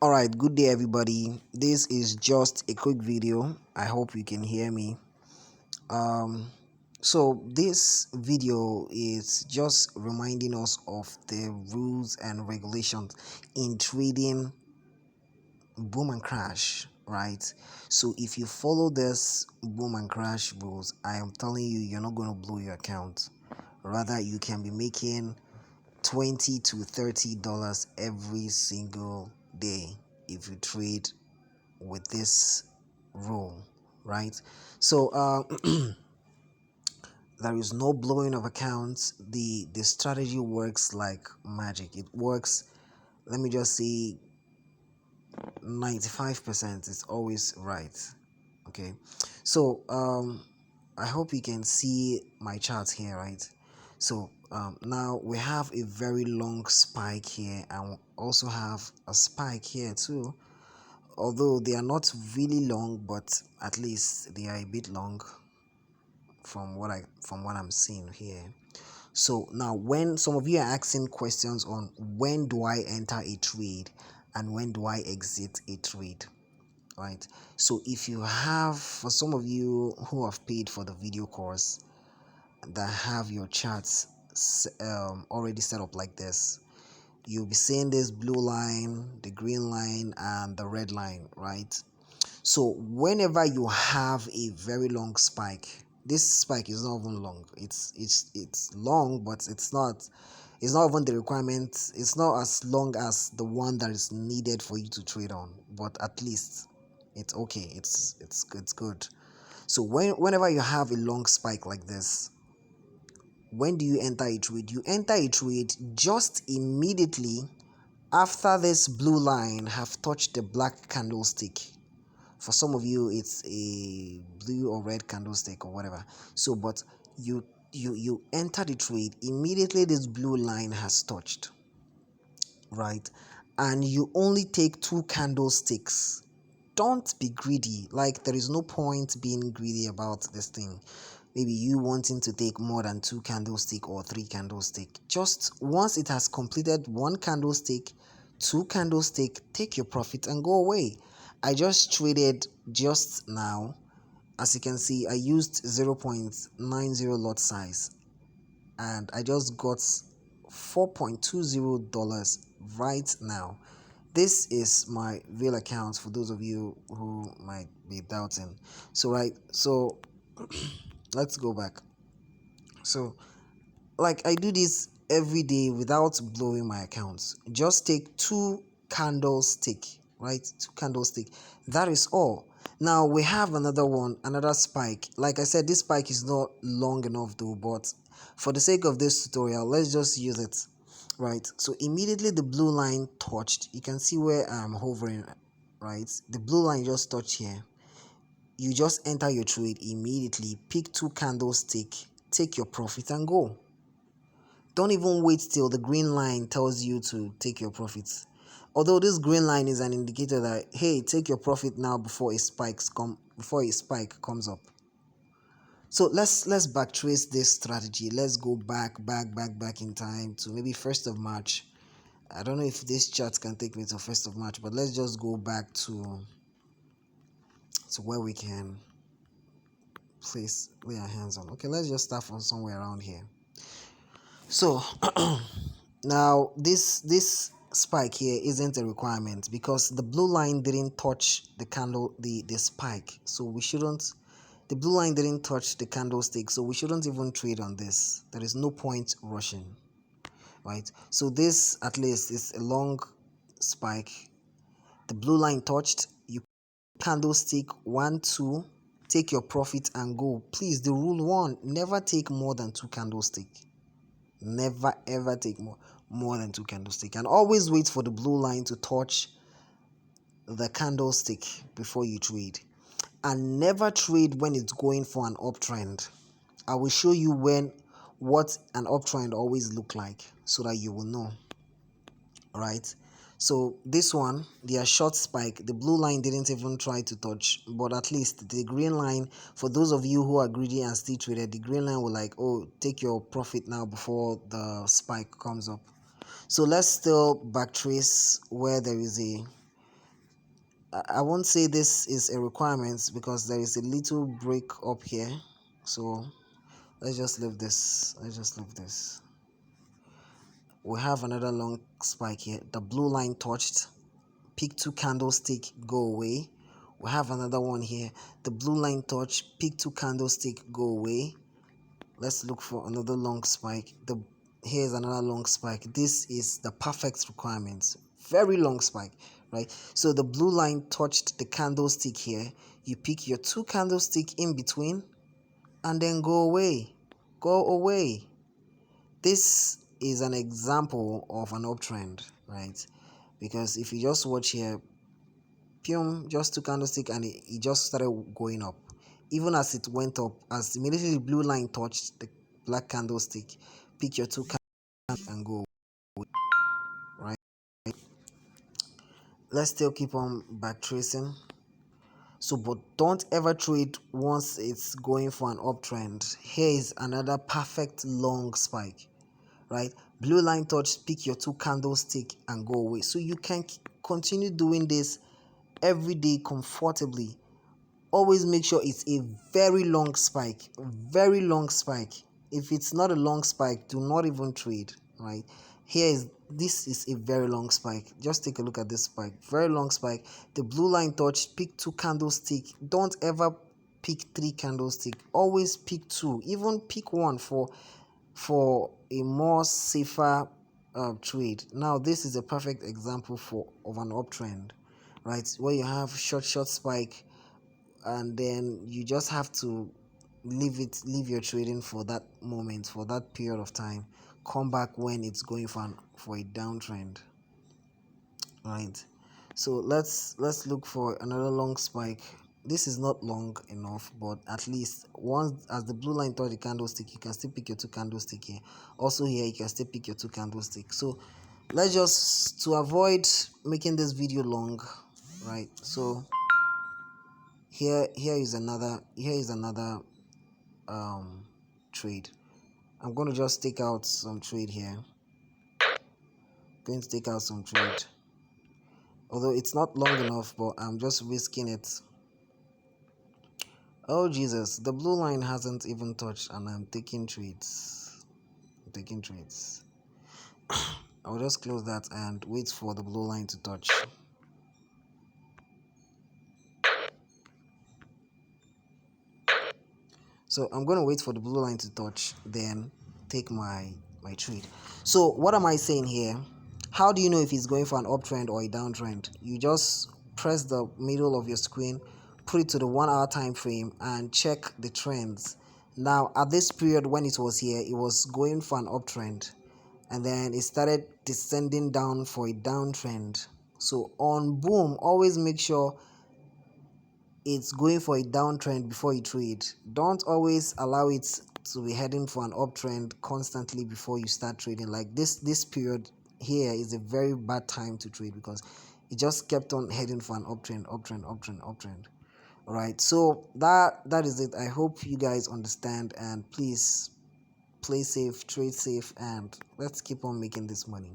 All right, good day everybody. This is just a quick video. I hope you can hear me. um so this video is just reminding us of the rules and regulations in trading boom and crash, right? So if you follow this boom and crash rules, I am telling you, you're not going to blow your account. Rather, you can be making 20 to $30 every single day if you trade with this rule, right? So there is no blowing of accounts. The strategy works like magic. It works, let me just say, 95% is always right. Okay, so I hope you can see my chart here, right? So now we have a very long spike here, and we also have a spike here too, although they are not really long, but at least they are a bit long from what I'm seeing here. So now, when some of you are asking questions on when do I enter a trade and when do I exit a trade, right? So if you have, for some of you who have paid for the video course that have your charts already set up like this, you'll be seeing this blue line, the green line, and the red line, right? So whenever you have a very long spike, this spike is not even long. It's long, but it's not even the requirement. It's not as long as the one that is needed for you to trade on, but at least it's okay. It's good. So whenever you have a long spike like this, when do you enter a trade? You enter a trade just immediately after this blue line have touched the black candlestick. For some of you, it's a blue or red candlestick or whatever. So, but you enter the trade immediately this blue line has touched, right? And you only take two candlesticks. Don't be greedy. Like, there is no point being greedy about this thing. Maybe you wanting to take more than two candlestick or three candlestick. Just once it has completed one candlestick, two candlestick, take your profit and go away. I just traded just now. As you can see, I used 0.90 lot size and I just got $4.20 right now. This is my real account for those of you who might be doubting. So let's go back. So, like, I do this every day without blowing my accounts. Just take two candlestick, right? Two candlestick. That is all. Now we have another one, another spike. Like I said, this spike is not long enough though, but for the sake of this tutorial, let's just use it, right? So immediately the blue line touched. You can see where I'm hovering, right? The blue line just touched here. You just enter your trade immediately, pick two candlestick, take your profit and go. Don't even wait till the green line tells you to take your profits. Although this green line is an indicator that, hey, take your profit now before a spike comes up. So let's backtrace this strategy. Let's go back in time to maybe 1st of March. I don't know if this chart can take me to 1st of March, but let's just go back to where we can lay our hands on. Okay, let's just start from somewhere around here. So now this spike here isn't a requirement because the blue line didn't touch the spike, so we shouldn't. The blue line didn't touch the candlestick, so we shouldn't even trade on this. There is no point rushing, right? So this at least is a long spike. The blue line touched, you candlestick 1 2, take your profit and go. Please, the rule 1, never take more than two candlestick. Never ever take more than two candlestick, and always wait for the blue line to touch the candlestick before you trade. And never trade when it's going for an uptrend. I will show you what an uptrend always look like so that you will know. All right, so this one, their short spike, the blue line didn't even try to touch, but at least the green line, for those of you who are greedy and still traded, the green line will like, oh, take your profit now before the spike comes up. So let's still backtrace where there is a I won't say this is a requirement because there is a little break up here. So let's just leave this. Let's just leave this. We have another long spike here. The blue line touched. Pick two candlestick, go away. We have another one here. The blue line touch, pick two candlestick, go away. Let's look for another long spike. Here's another long spike. This is the perfect requirement. Very long spike, right? So the blue line touched the candlestick here. You pick your two candlestick in between and then go away. Go away. This is an example of an uptrend, right? Because if you just watch here, just two candlestick and it just started going up. Even as it went up, as immediately the blue line touched the black candlestick, pick your two candles and go, right? Let's still keep on back tracing. So, but don't ever trade once it's going for an uptrend. Here is another perfect long spike, right? Blue line touch, pick your two candlestick and go away. So you can continue doing this every day comfortably. Always make sure it's a very long spike. Very long spike. If it's not a long spike, do not even trade, right? This is a very long spike. Just take a look at this spike. Very long spike. The blue line touch, pick two candlestick. Don't ever pick three candlestick. Always pick two. Even pick one for a more safer trade. Now this is a perfect example of an uptrend, right? Where you have short spike, and then you just have to leave your trading for that moment, for that period of time. Come back when it's going for a downtrend, right? So let's look for another long spike. This is not long enough, but at least once as the blue line touch the candlestick, you can still pick your two candlestick here. Also here you can still pick your two candlestick. So let's just, to avoid making this video long, right? So here is another trade. I'm going to just take out some trade here. Going to take out some trade, although it's not long enough, but I'm just risking it. Oh Jesus, the blue line hasn't even touched and I'm taking trades. I'll just close that and wait for the blue line to touch. So I'm going to wait for the blue line to touch, then take my trade. So what am I saying here? How do you know if it's going for an uptrend or a downtrend? You just press the middle of your screen, put it to the 1 hour time frame and check the trends. Now at this period when it was here, it was going for an uptrend and then it started descending down for a downtrend. So on boom, always make sure it's going for a downtrend before you trade. Don't always allow it to be heading for an uptrend constantly before you start trading. Like this period here is a very bad time to trade because it just kept on heading for an uptrend. All right, so that is it. I hope you guys understand, and please play safe, trade safe, and let's keep on making this money.